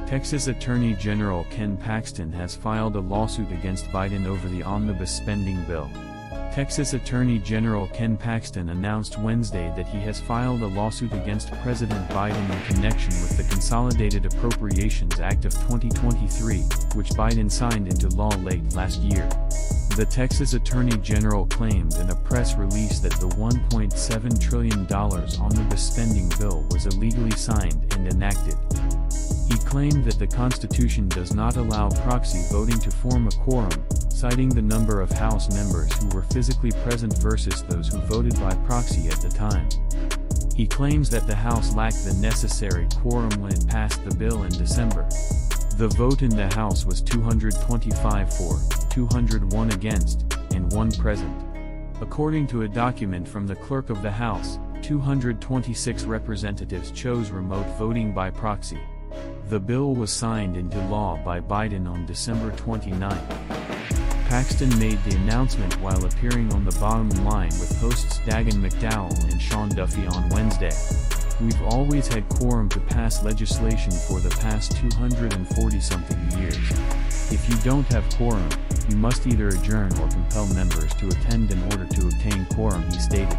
Texas Attorney General Ken Paxton has filed a lawsuit against Biden over the omnibus spending bill. Texas Attorney General Ken Paxton announced Wednesday that he has filed a lawsuit against President Biden in connection with the Consolidated Appropriations Act of 2023, which Biden signed into law late last year. The Texas Attorney General claimed in a press release that the $1.7 trillion omnibus spending bill was illegally signed and enacted. He claimed that the Constitution does not allow proxy voting to form a quorum, citing the number of House members who were physically present versus those who voted by proxy at the time. He claims that the House lacked the necessary quorum when it passed the bill in December. The vote in the House was 225 for, 201 against, and 1 present. According to a document from the Clerk of the House, 226 representatives chose remote voting by proxy. The bill was signed into law by Biden on December 29. Paxton made the announcement while appearing on The Bottom Line with hosts Dagan McDowell and Sean Duffy on Wednesday. "We've always had quorum to pass legislation for the past 240-something years. If you don't have quorum, you must either adjourn or compel members to attend in order to obtain quorum," he stated.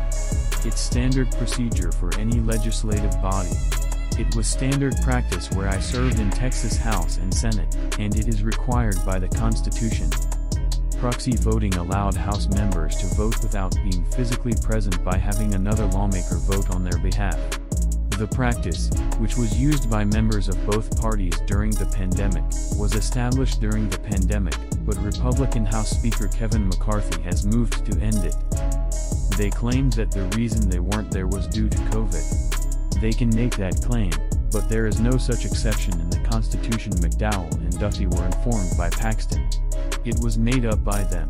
"It's standard procedure for any legislative body. It was standard practice where I served in Texas House and Senate, and it is required by the Constitution." Proxy voting allowed House members to vote without being physically present by having another lawmaker vote on their behalf. The practice, which was used by members of both parties during the pandemic, was established during the pandemic, but Republican House Speaker Kevin McCarthy has moved to end it. They claimed that the reason they weren't there was due to COVID. They can make that claim, but there is no such exception in the Constitution. McDowell and Duffy were informed by Paxton. It was made up by them.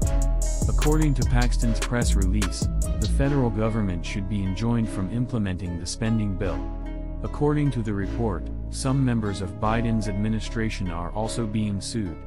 According to Paxton's press release, the federal government should be enjoined from implementing the spending bill. According to the report, some members of Biden's administration are also being sued.